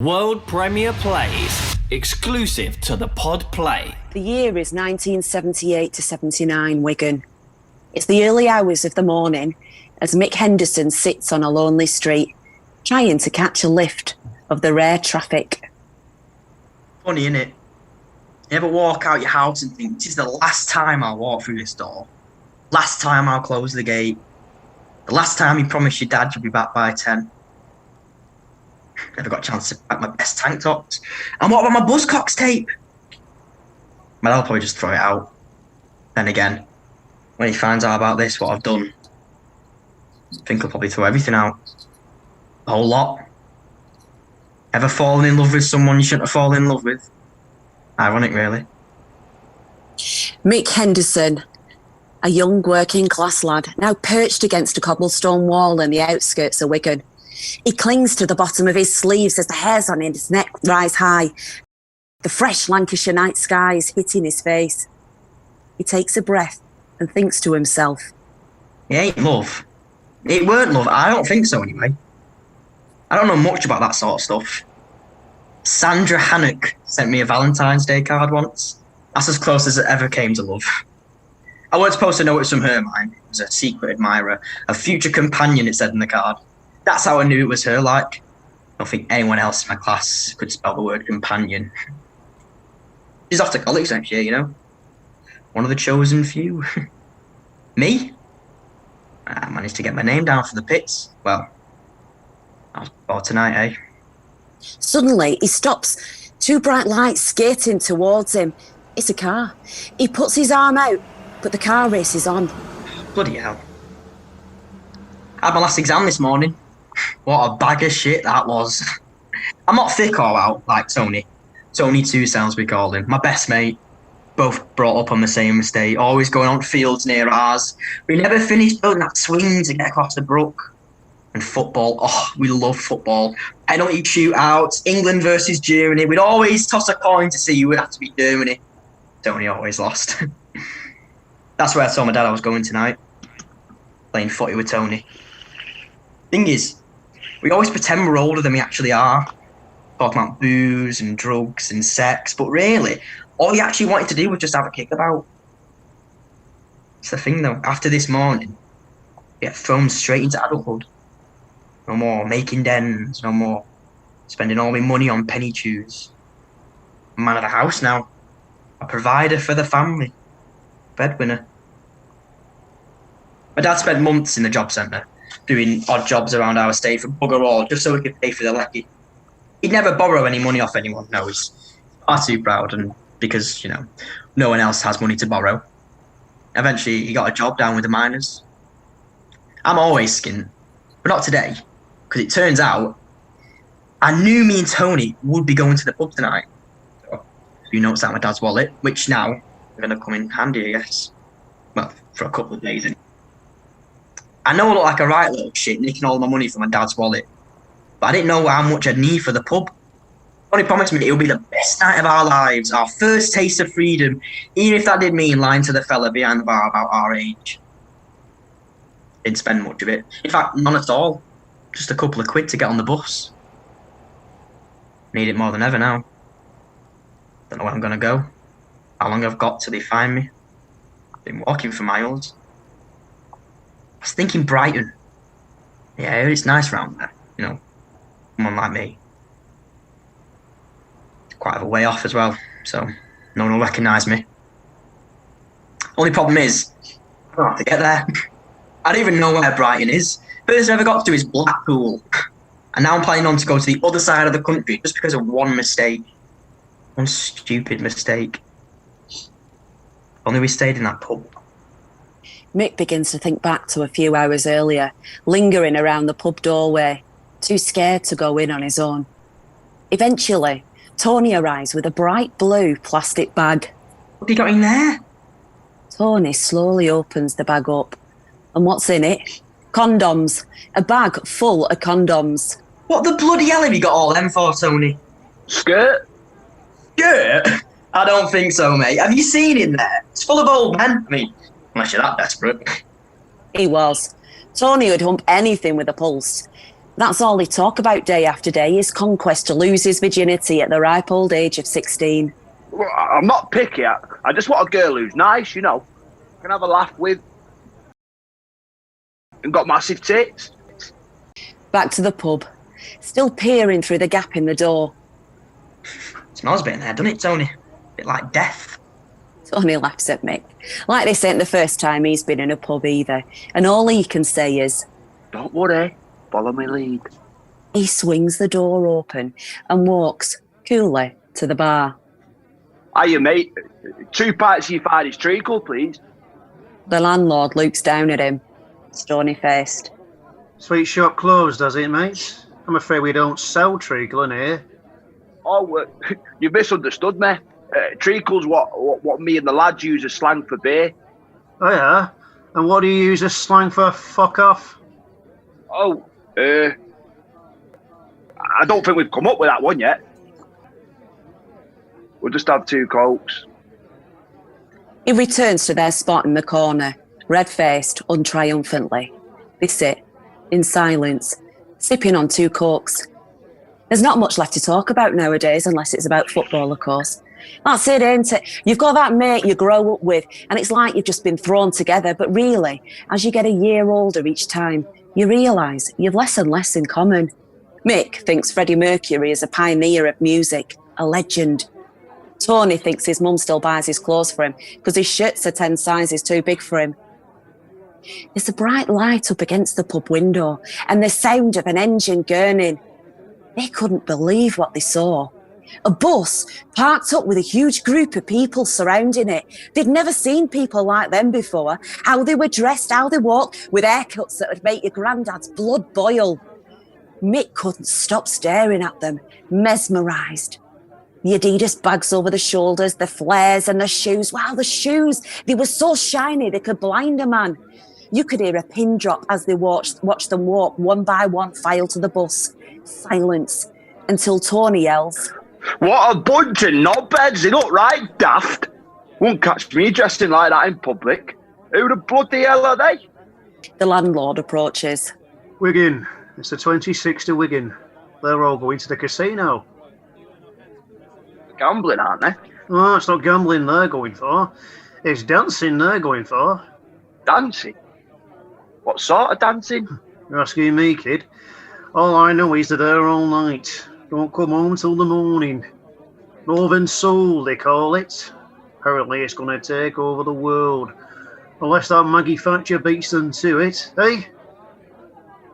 World Premiere Plays, exclusive to the Pod Play. The year is 1978 to 79, Wigan. It's the early hours of the morning as Mick Henderson sits on a lonely street, trying to catch a lift of the rare traffic. Funny, innit? You ever walk out your house and think, this is the last time I'll walk through this door. Last time I'll close the gate. The last time you promised your dad you'll be back by 10. Never got a chance to pack my best tank tops. And what about my Buzzcocks tape? My dad will probably just throw it out. Then again, when he finds out about this, what I've done, I think he'll probably throw everything out. A whole lot. Ever fallen in love with someone you shouldn't have fallen in love with? Ironic, really. Mick Henderson, a young working class lad, now perched against a cobblestone wall in the outskirts of Wigan. He clings to the bottom of his sleeves as the hairs on his neck rise high. The fresh Lancashire night sky is hitting his face. He takes a breath and thinks to himself. It ain't love. It weren't love. I don't think so, anyway. I don't know much about that sort of stuff. Sandra Hannock sent me a Valentine's Day card once. That's as close as it ever came to love. I weren't supposed to know it was from her, mind. It was a secret admirer, a future companion, it said in the card. That's how I knew it was her, like. I don't think anyone else in my class could spell the word companion. She's off to college next year, you know. One of the chosen few. Me? I managed to get my name down for the pits. Well, I was bored tonight, eh? Suddenly, he stops. Two bright lights skating towards him. It's a car. He puts his arm out, but the car races on. Bloody hell. I had my last exam this morning. What a bag of shit that was. I'm not thick all out like Tony. Tony Two Sounds we called him. My best mate. Both brought up on the same estate, always going on fields near ours. We never finished building that swing to get across the brook. And football, oh, we love football. Penalty shootouts, England versus Germany. We'd always toss a coin to see who would have to beat Germany. Tony always lost. That's where I told my dad I was going tonight. Playing footy with Tony. Thing is, we always pretend we're older than we actually are. Talking about booze and drugs and sex, but really, all he actually wanted to do was just have a kick about. It's the thing though, after this morning, we get thrown straight into adulthood. No more making dens, no more spending all my money on penny chews. I'm man of the house now. A provider for the family. Breadwinner. My dad spent months in the job centre, doing odd jobs around our estate for bugger all, just so we could pay for the lecky. He'd never borrow any money off anyone, no, he's far too proud, and because, you know, no one else has money to borrow. Eventually, he got a job down with the miners. I'm always skint, but not today, because it turns out I knew me and Tony would be going to the pub tonight. So, a few notes out of my dad's wallet, which now are going to come in handy, I guess. Well, for a couple of days. I know I look like a right little shit, nicking all my money from my dad's wallet, but I didn't know how much I'd need for the pub. Tony promised me it would be the best night of our lives, our first taste of freedom, even if that did mean lying to the fella behind the bar about our age. Didn't spend much of it. In fact, none at all. Just a couple of quid to get on the bus. Need it more than ever now. Don't know where I'm going to go. How long I've got till they find me. I've been walking for miles. I was thinking Brighton. Yeah, I heard it's nice round there, you know, someone like me. It's quite a way off as well, so no one will recognise me. Only problem is, I don't have to get there. I don't even know where Brighton is. First I ever got to is Blackpool. And now I'm planning on to go to the other side of the country just because of one mistake. One stupid mistake. Only we stayed in that pub. Mick begins to think back to a few hours earlier, lingering around the pub doorway, too scared to go in on his own. Eventually, Tony arrives with a bright blue plastic bag. What have you got in there? Tony slowly opens the bag up. And what's in it? Condoms. A bag full of condoms. What the bloody hell have you got all them for, Tony? Skirt? Skirt? I don't think so, mate. Have you seen in there? It's full of old men. I mean, unless you're that desperate. He was. Tony would hump anything with a pulse. That's all they talk about day after day, his conquest to lose his virginity at the ripe old age of 16. Well, I'm not picky. I just want a girl who's nice, you know, can have a laugh with, and got massive tits. Back to the pub, still peering through the gap in the door. Smells a bit in there, doesn't it, Tony? A bit like death. Tony laughs at Mick, like this ain't the first time he's been in a pub either, and all he can say is, Don't worry, follow my lead. He swings the door open and walks coolly to the bar. Hiya, mate. 2 pints of your finest treacle, please. The landlord looks down at him, stony-faced. Sweet shop closed, does it, mate? I'm afraid we don't sell treacle in here. Oh, you misunderstood me. Treacle's what me and the lads use as slang for beer. Oh, yeah? And what do you use as slang for fuck off? Oh, I don't think we've come up with that one yet. We'll just have 2 cokes. He returns to their spot in the corner, red-faced, untriumphantly. They sit, in silence, sipping on 2 cokes. There's not much left to talk about nowadays, unless it's about football, of course. That's it, ain't it? You've got that mate you grow up with, and it's like you've just been thrown together. But really, as you get a year older each time, you realise you've less and less in common. Mick thinks Freddie Mercury is a pioneer of music, a legend. Tony thinks his mum still buys his clothes for him because his shirts are 10 sizes too big for him. There's a bright light up against the pub window and the sound of an engine gurning. They couldn't believe what they saw. A bus parked up with a huge group of people surrounding it. They'd never seen people like them before. How they were dressed, how they walked, with haircuts that would make your granddad's blood boil. Mick couldn't stop staring at them, mesmerised. The Adidas bags over the shoulders, the flares and the shoes. Wow, the shoes, they were so shiny they could blind a man. You could hear a pin drop as they watched them walk one by one, file to the bus. Silence until Tony yells, What a bunch of knobheads, they look right daft. Won't catch me dressing like that in public. Who the bloody hell are they? The landlord approaches. Wigan. It's the 26th to Wigan. They're all going to the casino. Gambling, aren't they? Oh, it's not gambling they're going for. It's dancing they're going for. Dancing? What sort of dancing? You're asking me, kid. All I know is that they're all night. Don't come home till the morning. Northern Soul, they call it. Apparently it's going to take over the world. Unless that Maggie Thatcher beats them to it, eh?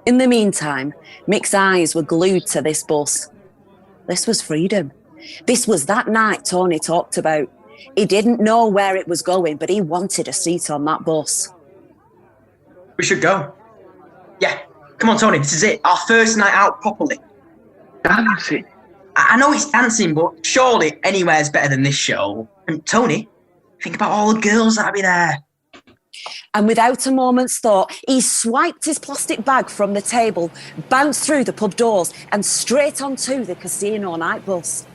In the meantime, Mick's eyes were glued to this bus. This was freedom. This was that night Tony talked about. He didn't know where it was going, but he wanted a seat on that bus. We should go. Yeah, come on, Tony, this is it. Our first night out properly. Dancing? I know it's dancing, but surely anywhere's better than this show. And Tony, think about all the girls that'll be there. And without a moment's thought, he swiped his plastic bag from the table, bounced through the pub doors and straight onto the casino night bus.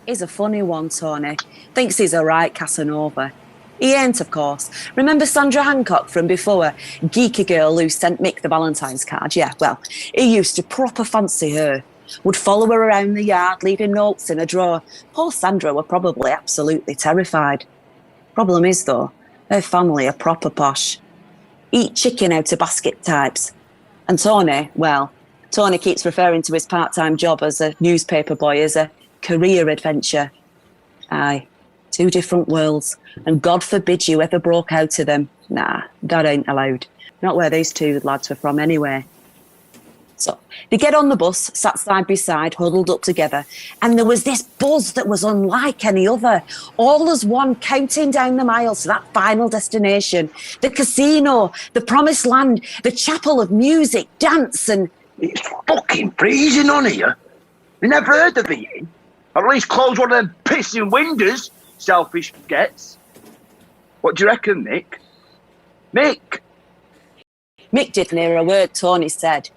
He's a funny one, Tony. Thinks he's a right Casanova. He ain't, of course. Remember Sandra Hancock from before? Geeky girl who sent Mick the Valentine's card? Yeah, well, he used to proper fancy her. Would follow her around the yard, leaving notes in a drawer. Poor Sandra were probably absolutely terrified. Problem is, though, her family are proper posh. Eat chicken out of basket types. And Tony, well, Tony keeps referring to his part-time job as a newspaper boy as a career adventure. Aye, 2 different worlds. And God forbid you ever broke out of them. Nah, that ain't allowed. Not where these 2 lads were from anyway. So they get on the bus, sat side by side, huddled up together, and there was this buzz that was unlike any other. All as one, counting down the miles to that final destination. The casino, the promised land, the chapel of music, dance and... It's fucking freezing on here. You never heard of it? Or at least close one of them pissing windows, selfish gets. What do you reckon, Mick? Mick! Mick didn't hear a word Tony said.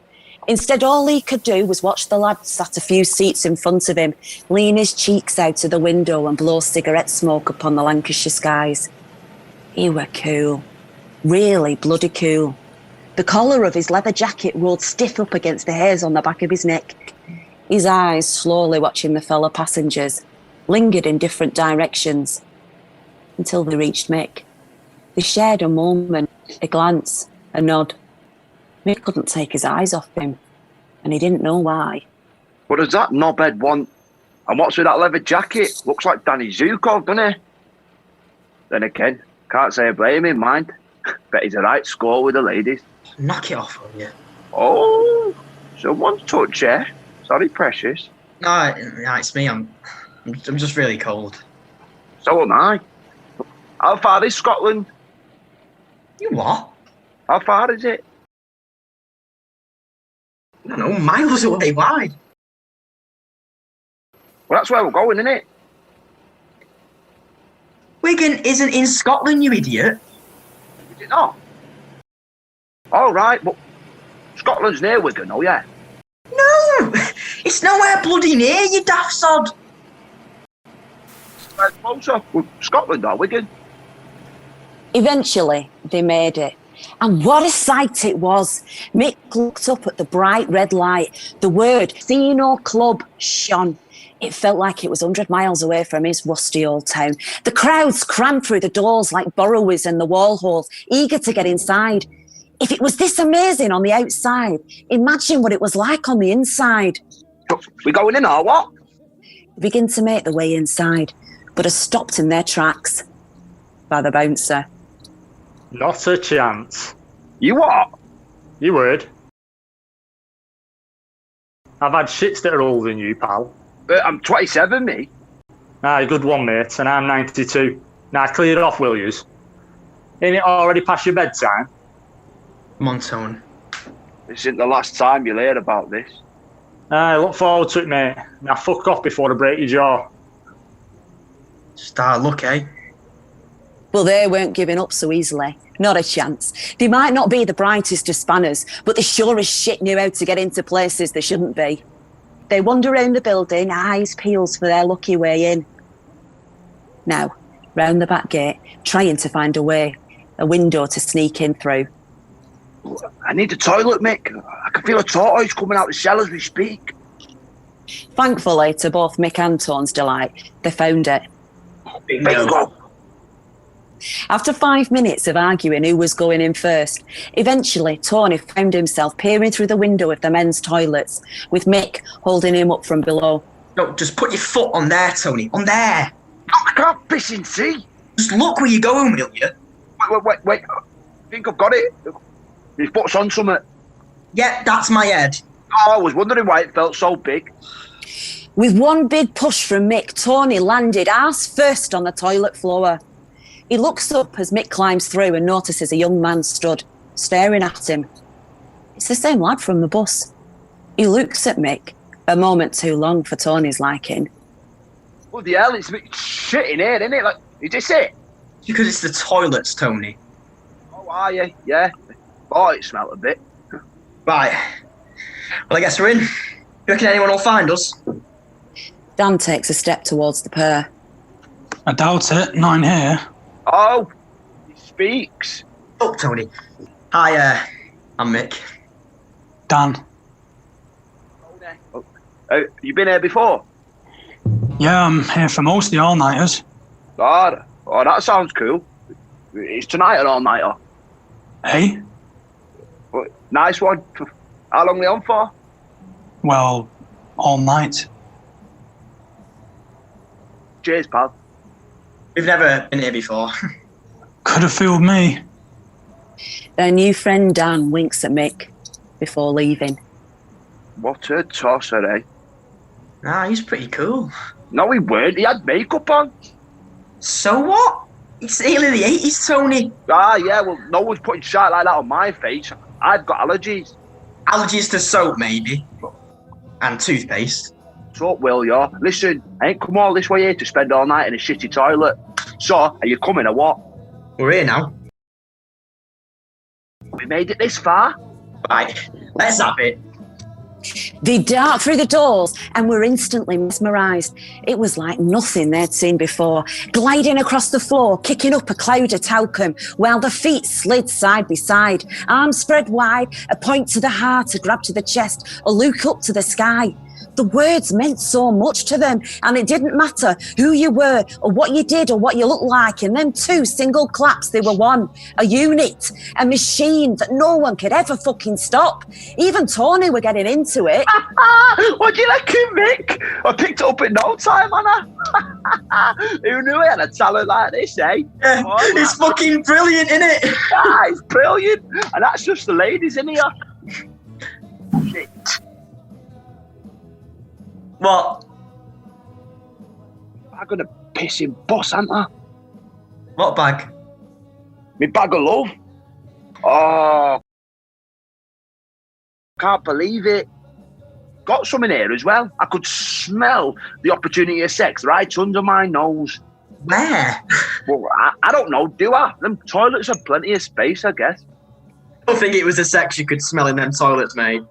Instead, all he could do was watch the lad sat a few seats in front of him, lean his cheeks out of the window and blow cigarette smoke upon the Lancashire skies. He were cool. Really bloody cool. The collar of his leather jacket rolled stiff up against the hairs on the back of his neck. His eyes, slowly watching the fellow passengers, lingered in different directions until they reached Mick. They shared a moment, a glance, a nod. Mick couldn't take his eyes off him, and he didn't know why. What does that knobhead want? And what's with that leather jacket? Looks like Danny Zuko, doesn't he? Then again, can't say I blame him, mind. Bet he's a right score with the ladies. Knock it off, will you? Oh, someone's touch here. Sorry, precious. No, it's me. I'm just really cold. So am I. How far is Scotland? You what? How far is it? I don't know, miles away. Why? Well, that's where we're going, isn't it? Wigan isn't in Scotland, you idiot. Is it not? All right, but Scotland's near Wigan, oh yeah? No! It's nowhere bloody near, you daft sod. Where's closer? Well, Scotland or Wigan? Eventually, they made it. And what a sight it was. Mick looked up at the bright red light. The word Casino Club shone. It felt like it was 100 miles away from his rusty old town. The crowds crammed through the doors like burrowers in the wall holes, eager to get inside. If it was this amazing on the outside, imagine what it was like on the inside. We going in or what? They began to make the way inside, but are stopped in their tracks by the bouncer. Not a chance. You what? You would. I've had shits that are older than you, pal. I'm 27, me. Aye, good one, mate, and I'm 92. Now clear it off, will yous? Ain't it already past your bedtime? Come on, Tone. This isn't the last time you'll hear about this. Aye, look forward to it, mate. Now fuck off before I break your jaw. Start luck, eh? Well, they weren't giving up so easily. Not a chance. They might not be the brightest of spanners, but they sure as shit knew how to get into places they shouldn't be. They wander around the building, eyes peeled for their lucky way in. Now, round the back gate, trying to find a way, a window to sneak in through. I need the toilet, Mick. I can feel a tortoise coming out the cell as we speak. Thankfully, to both Mick and Tone's delight, they found it. Bingo. After 5 minutes of arguing who was going in first, eventually Tony found himself peering through the window of the men's toilets, with Mick holding him up from below. No, just put your foot on there, Tony. On there. I can't piss and see. Just look where you're going, will you? Wait. I think I've got it. His foot's on something. Yeah, that's my head. Oh, I was wondering why it felt so big. With one big push from Mick, Tony landed arse first on the toilet floor. He looks up as Mick climbs through and notices a young man stood, staring at him. It's the same lad from the bus. He looks at Mick, a moment too long for Tony's liking. Bloody hell, it's a bit shit in here, isn't it? Like, is this it? Because it's the toilets, Tony. Oh, are you? Yeah. Oh, it smelled a bit. Right. Well, I guess we're in. You reckon anyone will find us? Dan takes a step towards the pair. I doubt it. Not in here. Oh, he speaks. Oh, Tony. Hi, I'm Mick. Dan. Oh, you been here before? Yeah, I'm here for most of the all-nighters. God. Oh, that sounds cool. Is tonight an all-nighter? Hey? Well, nice one. How long are they on for? Well, all night. Cheers, pal. We've never been here before. Could have fooled me. Their new friend Dan winks at Mick before leaving. What a tosser, eh? Nah, he's pretty cool. No, he weren't. He had makeup on. So what? It's early the 80s, Tony. Ah, yeah, well, no one's putting shit like that on my face. I've got allergies. Allergies to soap, maybe. And toothpaste. So, will you? Listen, I ain't come all this way here to spend all night in a shitty toilet. So, are you coming or what? We're here now. We made it this far? Right, let's have it. They dart through the doors and were instantly mesmerised. It was like nothing they'd seen before, gliding across the floor, kicking up a cloud of talcum, while the feet slid side by side, arms spread wide, a point to the heart, a grab to the chest, a look up to the sky. The words meant so much to them, and it didn't matter who you were or what you did or what you looked like. In them 2 single claps, they were one, a unit, a machine that no one could ever fucking stop. Even Tony were getting into it. What do you reckon, Mick? I picked it up in no time, Anna. Who knew I had a talent like this, eh? Yeah, it's fucking brilliant, isn't it? Ah, it's brilliant. And that's just the ladies in here. Shit. What? I'm gonna piss him boss, aren't I? What bag? Me bag of love. Oh, can't believe it. Got some in here as well. I could smell the opportunity of sex right under my nose. Where? Well, I don't know, do I? Them toilets have plenty of space, I guess. I don't think it was the sex you could smell in them toilets, mate.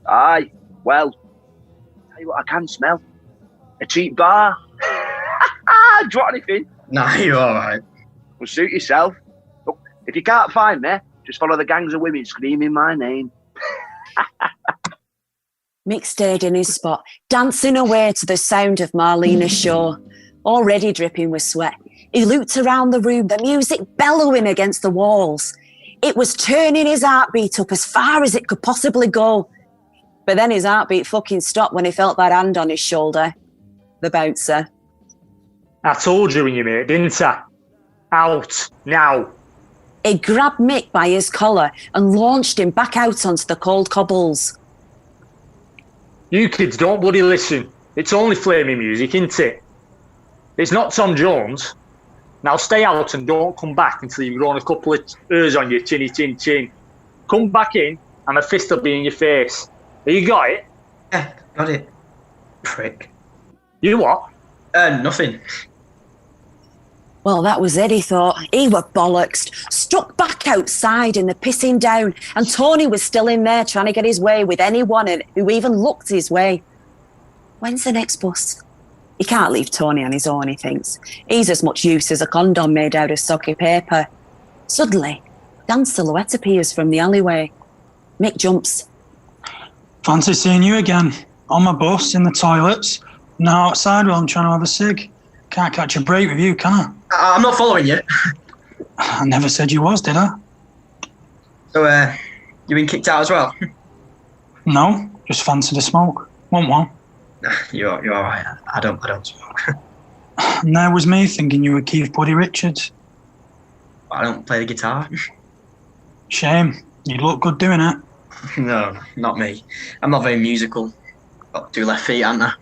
Aye, well, tell you what I can smell. A cheap bar. Do you want anything? Nah, you're all right. Well, suit yourself. Look, if you can't find me, just follow the gangs of women screaming my name. Mick stayed in his spot, dancing away to the sound of Marlena's Shaw, already dripping with sweat. He looked around the room, the music bellowing against the walls. It was turning his heartbeat up as far as it could possibly go. But then his heartbeat fucking stopped when he felt that hand on his shoulder. The bouncer. I told you when you mate, didn't I? Out, now. He grabbed Mick by his collar and launched him back out onto the cold cobbles. You kids don't bloody listen. It's only flaming music, isn't it? It's not Tom Jones. Now stay out and don't come back until you've grown a couple of hairs on your chinny chin chin. Come back in and a fist will be in your face. Have you got it? Yeah, got it. Prick. You what? Nothing. Well, that was it, he thought. He were bollocksed, stuck back outside in the pissing down, and Tony was still in there trying to get his way with anyone who even looked his way. When's the next bus? He can't leave Tony on his own, he thinks. He's as much use as a condom made out of socky paper. Suddenly, Dan's silhouette appears from the alleyway. Mick jumps. Fancy seeing you again. On my bus, in the toilets. Now outside while I'm trying to have a cig. Can't catch a break with you, can I? I'm not following you. I never said you was, did I? So, you been kicked out as well? No, just fancied a smoke. Want one? Nah, you're all right. I don't smoke. And there was me thinking you were Keith Buddy Richards. I don't play the guitar. Shame. You look good doing it. No, not me. I'm not very musical. Got 2 left feet, haven't I?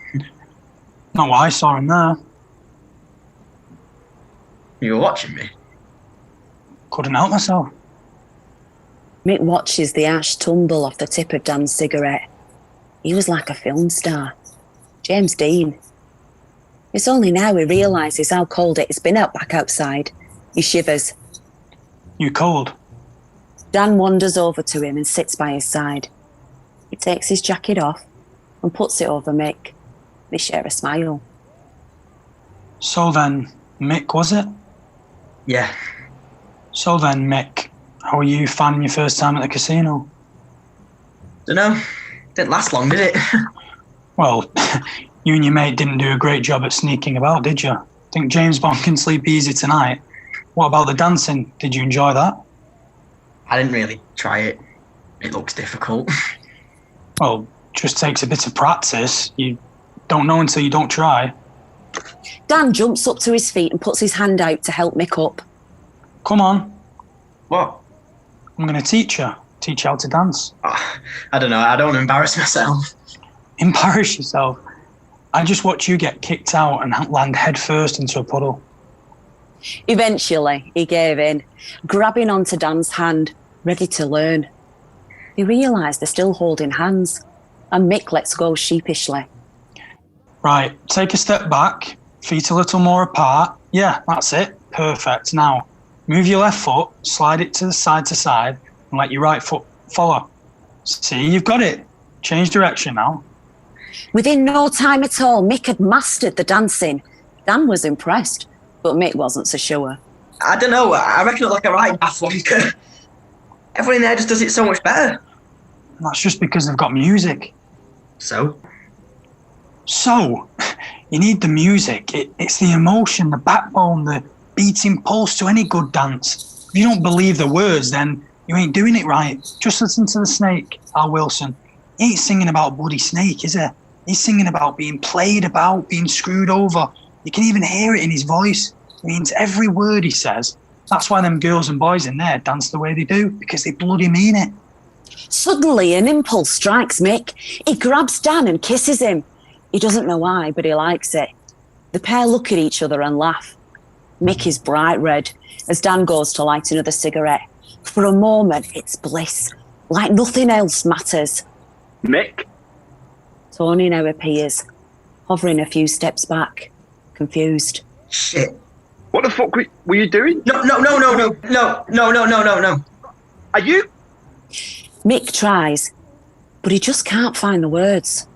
Not what I saw him there. You were watching me? Couldn't help myself. Mick watches the ash tumble off the tip of Dan's cigarette. He was like a film star. James Dean. It's only now he realises how cold it has been out back outside. He shivers. You cold? Dan wanders over to him and sits by his side. He takes his jacket off and puts it over Mick. They share a smile. So then, Mick, was it? Yeah. So then, Mick, how were you finding your first time at the casino? Dunno. Didn't last long, did it? Well, you and your mate didn't do a great job at sneaking about, did you? Think James Bond can sleep easy tonight? What about the dancing? Did you enjoy that? I didn't really try it. It looks difficult. Well, just takes a bit of practice. You don't know until you don't try. Dan jumps up to his feet and puts his hand out to help Mick up. Come on. What? I'm going to teach you. Teach you how to dance. Oh, I don't know. I don't want to embarrass myself. Embarrass yourself? I just watch you get kicked out and land head first into a puddle. Eventually, he gave in, grabbing onto Dan's hand, ready to learn. They realise they're still holding hands, and Mick lets go sheepishly. Right, take a step back, feet a little more apart. Yeah, that's it. Perfect. Now, move your left foot, slide it to side, and let your right foot follow. See, you've got it. Change direction now. Within no time at all, Mick had mastered the dancing. Dan was impressed, but Mick wasn't so sure. I don't know. I reckon it's like a right daft wonker. Everyone in there just does it so much better. That's just because they've got music. So, you need the music. It's the emotion, the backbone, the beating pulse to any good dance. If you don't believe the words, then you ain't doing it right. Just listen to the snake, Al Wilson. He ain't singing about bloody snake, is he? He's singing about being played about, being screwed over. You can even hear it in his voice. It means every word he says. That's why them girls and boys in there dance the way they do, because they bloody mean it. Suddenly, an impulse strikes Mick. He grabs Dan and kisses him. He doesn't know why, but he likes it. The pair look at each other and laugh. Mick is bright red as Dan goes to light another cigarette. For a moment, it's bliss, like nothing else matters. Mick? Tony now appears, hovering a few steps back, confused. shit. What the fuck were you doing? No. Are you? Mick tries, but he just can't find the words.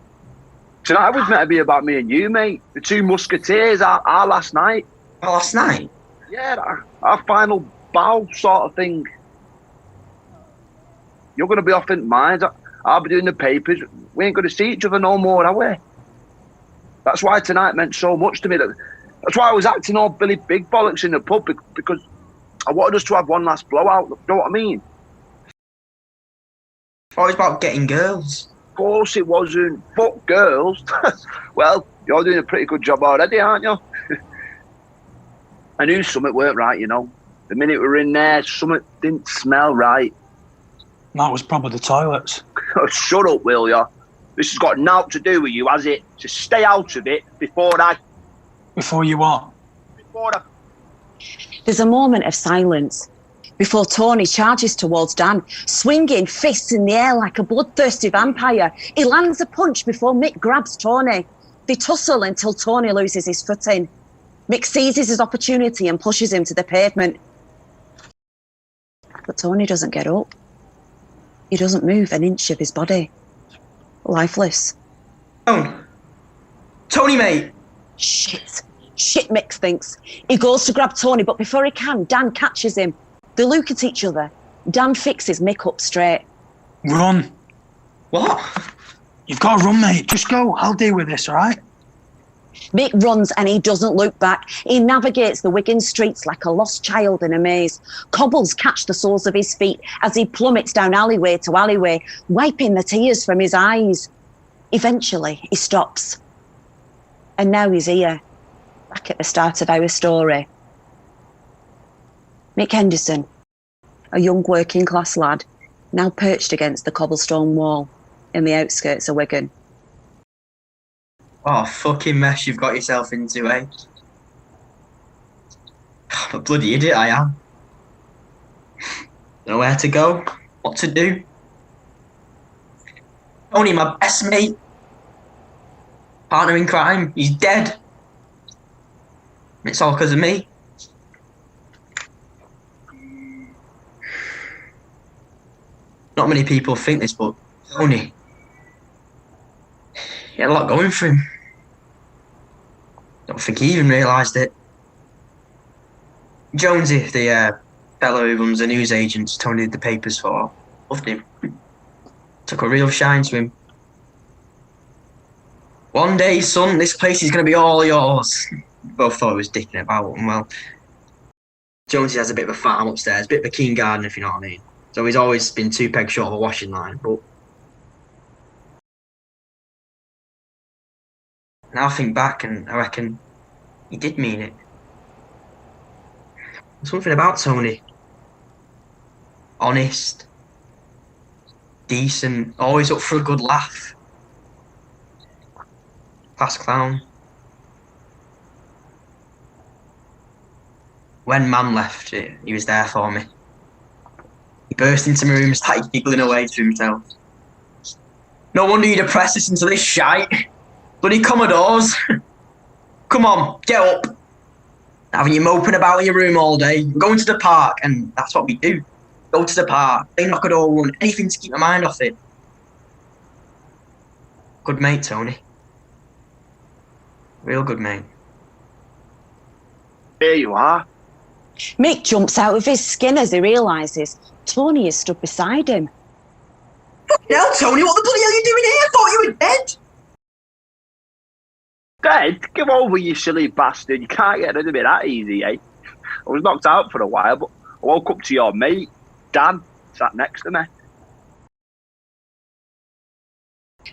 Tonight was meant to be about me and you, mate. The two musketeers, our last night. Our last night? Yeah, our final bow sort of thing. You're going to be off in mines. I'll be doing the papers. We ain't going to see each other no more, are we? That's why tonight meant so much to me. That's why I was acting all Billy Big Bollocks in the pub, because I wanted us to have one last blowout. You know what I mean? Oh, it's about getting girls. Of course it wasn't. Fuck girls. Well, you're doing a pretty good job already, aren't you? I knew something weren't right, you know. The minute we were in there, something didn't smell right. That was probably the toilets. Shut up, will ya? This has got naught to do with you, has it? Just stay out of it before Before you what? There's a moment of silence before Tony charges towards Dan, swinging fists in the air like a bloodthirsty vampire. He lands a punch before Mick grabs Tony. They tussle until Tony loses his footing. Mick seizes his opportunity and pushes him to the pavement. But Tony doesn't get up. He doesn't move an inch of his body. Lifeless. Tony, mate! Shit, Mick thinks. He goes to grab Tony, but before he can, Dan catches him. They look at each other. Dan fixes Mick up straight. Run. What? You've got to run, mate. Just go. I'll deal with this, all right? Mick runs and he doesn't look back. He navigates the Wigan streets like a lost child in a maze. Cobbles catch the soles of his feet as he plummets down alleyway to alleyway, wiping the tears from his eyes. Eventually, he stops. And now he's here, back at the start of our story. Mick Henderson, a young working class lad, now perched against the cobblestone wall in the outskirts of Wigan. Oh, fucking mess you've got yourself into, eh? I'm a bloody idiot, I am. Don't know where to go, what to do. Tony, my best mate. Partner in crime, he's dead. It's all because of me. Not many people think this, but Tony, he had a lot going for him. Don't think he even realised it. Jonesy, the fellow who runs the news agents Tony did the papers for, loved him. Took a real shine to him. One day, son, this place is going to be all yours. Both thought he was dicking about, and well, Jonesy has a bit of a farm upstairs, a bit of a keen garden, if you know what I mean. So he's always been 2 pegs short of a washing line, but now I think back and I reckon he did mean it. There's something about Tony. Honest, decent, always up for a good laugh. Class clown. When Mam left, he was there for me. He burst into my room and started giggling away to himself. No wonder you'd oppress us into this shite. Bloody Commodores. Come on, get up. Having you moping about in your room all day. We're going to the park, and that's what we do. Go to the park, play knock-a-door run, anything to keep my mind off it. Good mate, Tony. Real good mate. Here you are. Mick jumps out of his skin as he realises Tony is stood beside him. Hell, Tony, what the bloody hell are you doing here? I thought you were dead. Dead? Give over, you silly bastard. You can't get rid of me that easy, eh? I was knocked out for a while, but I woke up to your mate, Dan, sat next to me.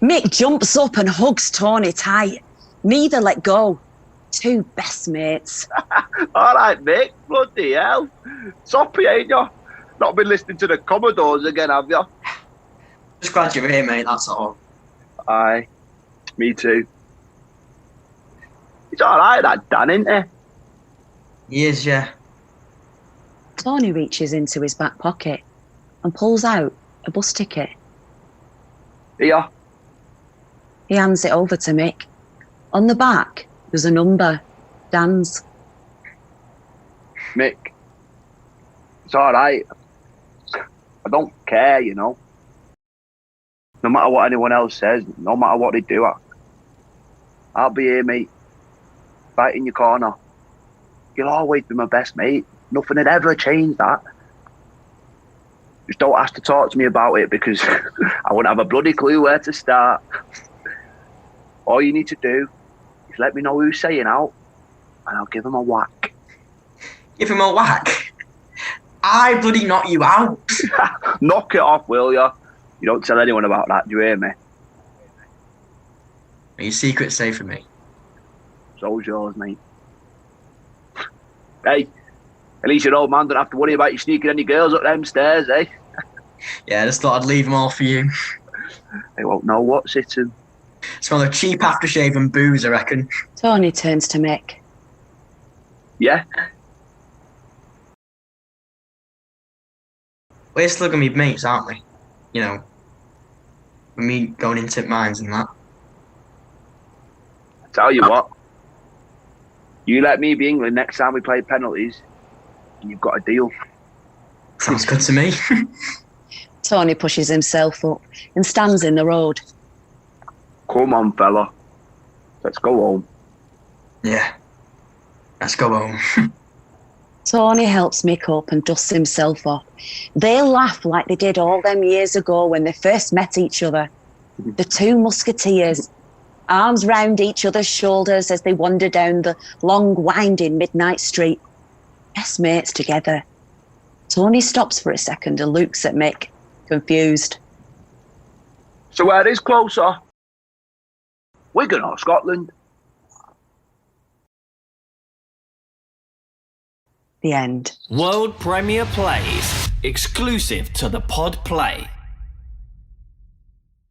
Mick jumps up and hugs Tony tight. Neither let go. Two best mates. All right, Mick. Bloody hell. Soppy, ain't you? Not been listening to the Commodores again, have you? Just glad you're here, mate, that's all. Aye. Me too. It's all right, that Dan, isn't he? He is, yeah. Tony reaches into his back pocket and pulls out a bus ticket. Here. He hands it over to Mick. On the back, there's a number. Dan's. Mick. It's all right. I don't care, you know. No matter what anyone else says, no matter what they do, I'll be here, mate. Right in your corner. You'll always be my best mate. Nothing had ever changed that. Just don't ask to talk to me about it because I wouldn't have a bloody clue where to start. All you need to do is let me know who's saying out and I'll give him a whack. Give him a whack? I bloody knock you out. Knock it off, will ya? You don't tell anyone about that, do you hear me? Are your secrets safe for me? So's yours, mate. Hey, at least your old man don't have to worry about you sneaking any girls up them stairs, eh? Yeah, I just thought I'd leave them all for you. They won't know what's hitting. Smell of cheap aftershave and booze, I reckon. Tony turns to Mick. Yeah? We're still gonna be mates, aren't we? You know, with me going into mines and that. Tell you what, you let me be England next time we play penalties, and you've got a deal. Sounds good to me. Tony pushes himself up and stands in the road. Come on, fella. Let's go home. Yeah. Let's go home. Tony helps Mick up and dusts himself off. They laugh like they did all them years ago when they first met each other. The two musketeers, arms round each other's shoulders as they wander down the long, winding midnight street. Best mates together. Tony stops for a second and looks at Mick, confused. So where is closer? Wigan or Scotland? The end. World Premiere Plays, exclusive to the Pod Play.